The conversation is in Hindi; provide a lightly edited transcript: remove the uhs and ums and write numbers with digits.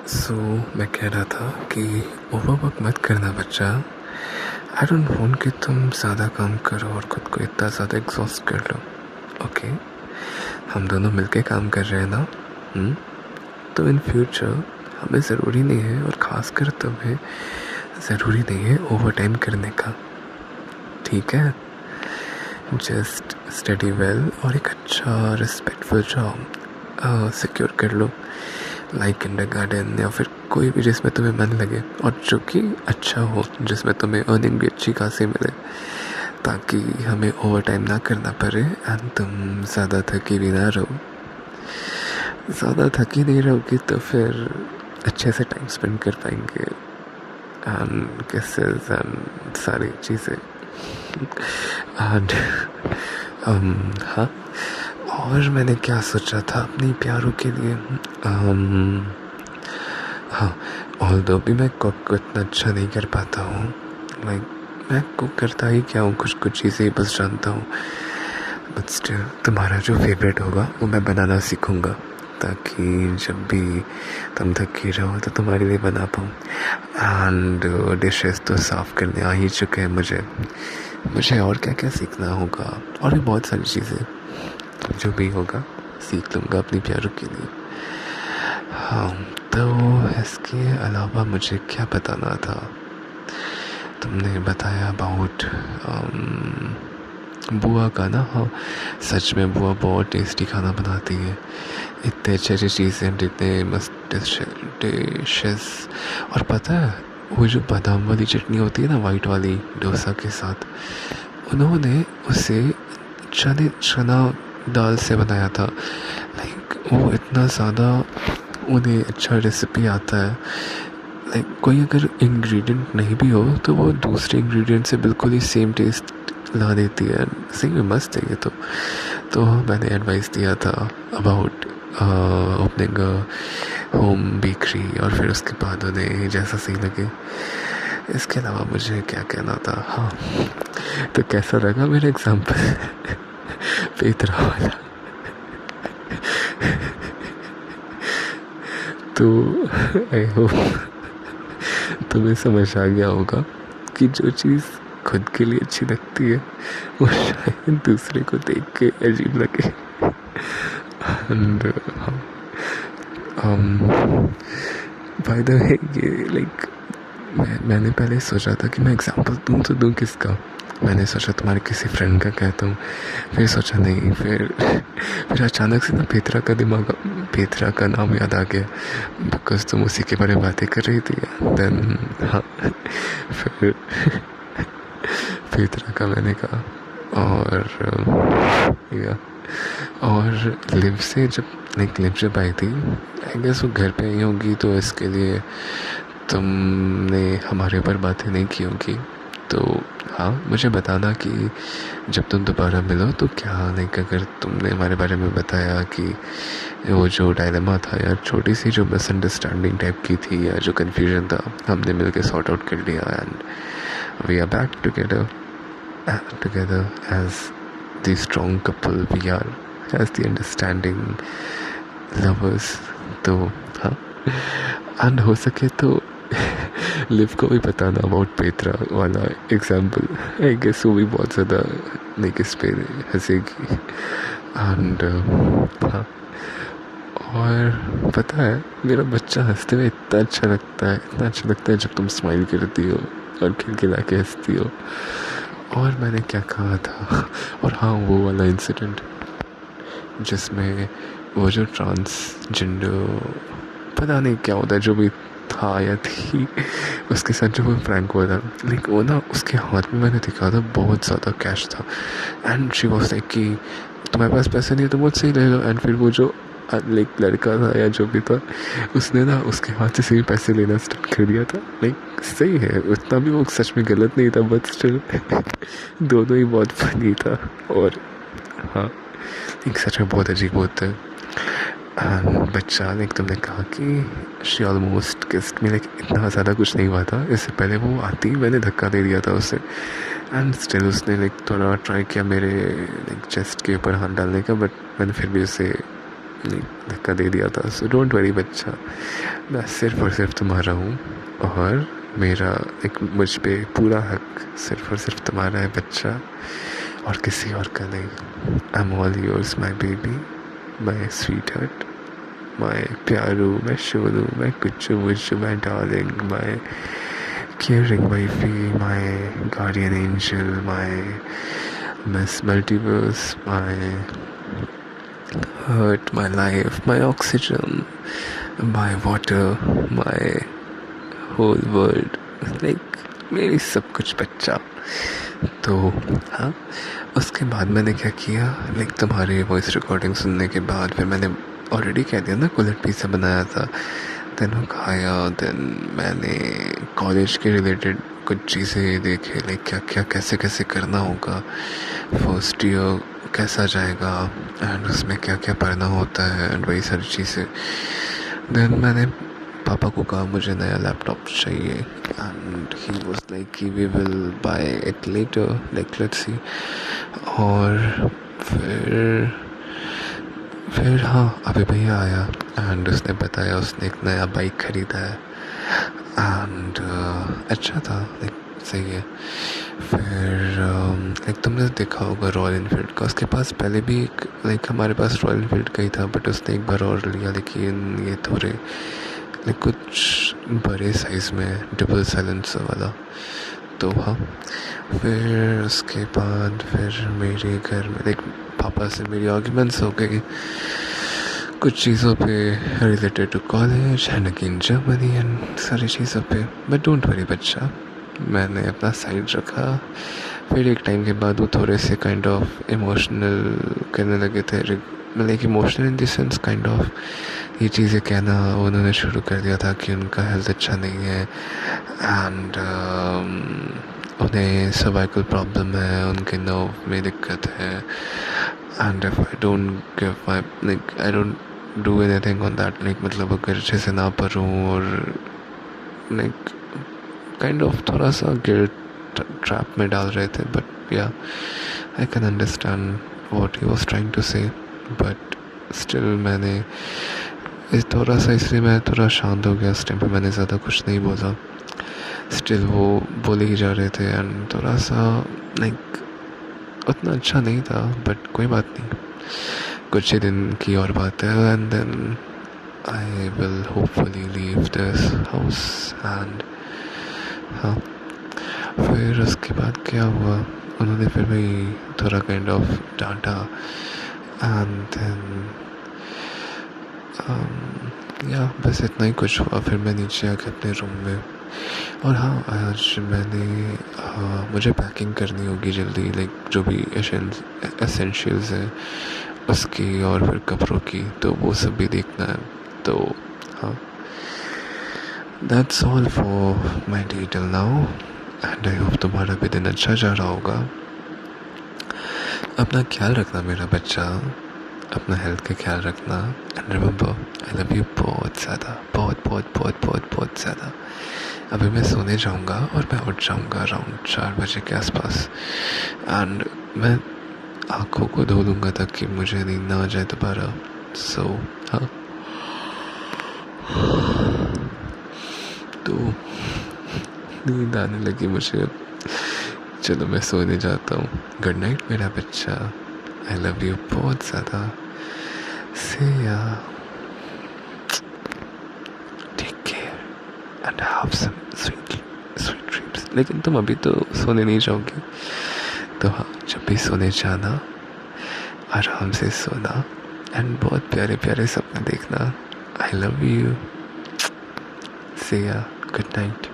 सो मैं कह रहा था कि ओवरवर्क मत करना बच्चा। आई डोंट वांट कि तुम ज़्यादा काम करो और ख़ुद को इतना ज़्यादा एग्जॉस्ट कर लो। ओके, हम दोनों मिलके काम कर रहे हैं ना। तो इन फ्यूचर हमें ज़रूरी नहीं है, और ख़ासकर तुम्हें ज़रूरी नहीं है ओवर टाइम करने का। ठीक है, जस्ट स्टडी वेल और एक अच्छा रिस्पेक्टफुल जॉब सिक्योर कर लो, लाइक किंडरगार्टन या फिर कोई भी जिसमें तुम्हें मन लगे, और जो कि अच्छा हो, जिसमें तुम्हें अर्निंग भी अच्छी खासी मिले, ताकि हमें ओवर टाइम ना करना पड़े एंड तुम ज़्यादा थकी भी ना रहो। ज़्यादा थकी नहीं रहोगी तो फिर अच्छे से टाइम स्पेंड कर पाएंगे एंड किसेस एंड सारी चीज़ें एंड हाँ। और मैंने क्या सोचा था अपनी प्यारों के लिए, हाँ, ऑल्दो भी मैं कुक को इतना अच्छा नहीं कर पाता हूँ, लाइक मैं कुक करता ही क्या हूँ, कुछ कुछ चीज़ें बस जानता हूँ, बट स्टिल तुम्हारा जो फेवरेट होगा वो मैं बनाना सीखूँगा, ताकि जब भी तुम थकी रहो तो तुम्हारे लिए बना पाऊँ। एंड डिशेस तो साफ़ करने आ ही चुके हैं मुझे और क्या क्या सीखना होगा, और भी बहुत सारी चीज़ें, जो भी होगा सीख लूँगा अपनी प्यारों के लिए। हाँ, तो इसके अलावा मुझे क्या बताना था, तुमने बताया अबाउट बुआ का ना। हाँ, सच में बुआ बहुत टेस्टी खाना बनाती है, इतने अच्छे अच्छे चीज़ें, इतने मस्त डिशेस। और पता है वो जो बादाम वाली चटनी होती है ना, वाइट वाली, डोसा के साथ, उन्होंने उसे चना दाल से बनाया था। लाइक वो इतना ज़्यादा उन्हें अच्छा रेसिपी आता है, लाइक कोई अगर इंग्रेडिएंट नहीं भी हो तो वो दूसरे इंग्रेडिएंट से बिल्कुल ही सेम टेस्ट ला देती है। सही में मस्त है ये तो मैंने एडवाइस दिया था अबाउट ओपनिंग होम बेकरी, और फिर उसके बाद उन्हें जैसा सही लगे। इसके अलावा मुझे क्या कहना था, हाँ, तो कैसा लगा मेरा एग्जाम्पल पेतरा वाला? तो आई होप तुम्हें समझ आ गया होगा कि जो चीज़ खुद के लिए अच्छी लगती है वो शायद दूसरे को देख के अजीब लगे। एंड बाय द वे, ये लाइक मैंने पहले सोचा था कि मैं एग्जांपल दूँ तो दूँ किसका। मैंने सोचा तुम्हारे किसी फ्रेंड का कहता हूँ, फिर सोचा नहीं, फिर अचानक से ना पेत्रा का नाम याद आ गया, बिकॉज तुम उसी के बारे में बातें कर रही थी। देन हाँ, फिर पेत्रा का मैंने कहा। और लिव जब आई थी, आई गेस वो घर पे आई होगी, तो इसके लिए तुमने हमारे ऊपर बातें नहीं की होगी। तो हाँ, मुझे बताना कि जब तुम दोबारा मिलो तो क्या, लाइक अगर तुमने हमारे बारे में बताया कि वो जो डायलेमा था या छोटी सी जो मिसअंडरस्टैंडिंग टाइप की थी, या जो कन्फ्यूजन था, हमने मिलके सॉर्ट आउट कर लिया and we are back together as the strong couple we are, as the understanding lovers. तो हाँ, एंड हो सके तो लिव को भी बताना अबाउट पेत्रा वाला एग्जाम्पल। आई गेस वो भी बहुत ज़्यादा लाइक इस पे हंसेगी। एंड हाँ, और पता है मेरा बच्चा हंसते हुए इतना अच्छा लगता है जब तुम स्माइल करती हो और खिलखिला के हंसती हो। और मैंने क्या कहा था, और हाँ, वो वाला इंसिडेंट जिसमें वो जो ट्रांसजेंडर, पता नहीं क्या होता है, जो भी था या थी, उसके साथ जो वो फ्रैंक हुआ था, लाइक वो ना, उसके हाथ में मैंने देखा था बहुत ज़्यादा कैश था, एंड शी वाज लाइक कि तुम्हारे पास पैसे नहीं है तो मुझसे ही ले लो। एंड फिर वो जो लाइक लड़का था या जो भी था, उसने ना उसके हाथ से भी पैसे लेना स्टार्ट कर दिया था। लाइक सही है, उतना भी वो सच में गलत नहीं था, बट स्टिल दोनों ही बहुत फनी था। और हाँ, एक सच में बहुत अजीब होता है। बच्चा, लाइक तुमने कहा कि she almost kissed me, like इतना ज़्यादा कुछ नहीं हुआ था, इससे पहले वो आती मैंने धक्का दे दिया था उसे, एंड स्टिल उसने लाइक थोड़ा ट्राई किया मेरे लाइक चेस्ट के ऊपर हाथ डालने का, बट मैंने फिर भी उसे धक्का दे दिया था। सो डोंट वरी बच्चा, मैं सिर्फ और सिर्फ तुम्हारा हूँ और मेरा एक मुझ पे पूरा हक सिर्फ और सिर्फ तुम्हारा है बच्चा, और किसी और का नहीं। I am all yours my baby, my sweetheart, my प्यारू, माई शोरू, माई कुच्चू मुच्चू, my darling, my caring wifey, my guardian angel, my Miss Multiverse, my heart, my life, my oxygen, my water, my whole world, like मेरी सब कुछ बच्चा। तो हाँ, उसके बाद मैंने क्या किया, लाइक तुम्हारी वॉइस रिकॉर्डिंग सुनने के बाद फिर मैंने ऑलरेडी कह दिया ना कुल्हड़ पिज़्ज़ा बनाया था, देन वो खाया। देन मैंने कॉलेज के रिलेटेड कुछ चीज़ें देखे, लाइक क्या क्या कैसे कैसे करना होगा, फर्स्ट ईयर कैसा जाएगा एंड उसमें क्या क्या पढ़ना होता है एंड वही सारी चीज़ें। देन मैंने पापा को कहा मुझे नया लैपटॉप चाहिए एंड ही वाज लाइक कि we will buy it later, like let's see. और फिर हाँ, अभी भैया आया एंड उसने बताया उसने एक नया बाइक ख़रीदा है एंड अच्छा था, लाइक सही है। फिर लाइक तुमने देखा होगा रॉयल इनफील्ड का, उसके पास पहले भी एक, लाइक हमारे पास रॉयल इनफील्ड का ही था बट उसने एक बार और लिया, लेकिन ये थोड़े लाइक कुछ बड़े साइज़ में डबल साइलेंसर वाला। तो हाँ, फिर उसके बाद फिर मेरे घर में लाइक पापा से मेरी आर्ग्यूमेंट्स हो गई कुछ चीज़ों पे related to college and again Germany and सारी चीज़ों पे। बट डोंट वरी बच्चा, मैंने अपना साइड रखा। फिर एक टाइम के बाद वो थोड़े से काइंड ऑफ इमोशनल करने लगे थे, like emotional in the sense kind of ये चीज़ें कहना उन्होंने शुरू कर दिया था कि उनका हेल्थ अच्छा नहीं है एंड उन्हें सर्वाइकल प्रॉब्लम है, उनके नर्व में दिक्कत है and if I don't give my like I don't do anything on that, like मतलब अगर अच्छे से ना पढूं और लाइक काइंड ऑफ थोड़ा सा गिल्ट ट्रैप में डाल रहे थे। But yeah I can understand what he was trying to say, but still मैंने थोड़ा सा, इसलिए मैं थोड़ा शांत हो गया उस टाइम पे, मैंने ज़्यादा कुछ नहीं बोला। स्टिल वो बोले ही जा रहे थे एंड थोड़ा सा लाइक उतना अच्छा नहीं था, बट कोई बात नहीं, कुछ ही दिन की और बात है and then I will hopefully leave this house and हाँ। फिर उसके बाद क्या हुआ, उन्होंने फिर वही थोड़ा काइंड ऑफ डांटा एंड देन या बस इतना ही कुछ हुआ। फिर मैं नीचे आके अपने रूम में, और हाँ आज मैंने मुझे पैकिंग करनी होगी जल्दी, लाइक जो भी एसेंशियल्स हैं उसकी और फिर कपड़ों की, तो वो सब भी देखना है। तो हाँ, that's all for my day till now and I hope तुम्हारा भी दिन अच्छा जा रहा होगा। अपना ख्याल रखना मेरा बच्चा, अपना हेल्थ का ख्याल रखना and remember I love you बहुत ज़्यादा, बहुत बहुत बहुत बहुत बहुत ज़्यादा। अभी मैं सोने जाऊंगा और मैं उठ जाऊंगा अराउंड 4 बजे के आसपास एंड मैं आँखों को धो लूँगा ताकि मुझे नींद ना आ जाए दोबारा। सो हाँ, तो नींद आने लगी मुझे अब, चलो मैं सोने जाता हूँ। गुड नाइट मेरा बच्चा, आई लव यू बहुत ज़्यादा। See ya. Take care and have some sweet dreams. लेकिन तुम अभी तो सोने नहीं जाओगे, तो हाँ जब भी सोने जाना आराम से सोना एंड बहुत प्यारे प्यारे सपने देखना। I love you. See ya. Good night.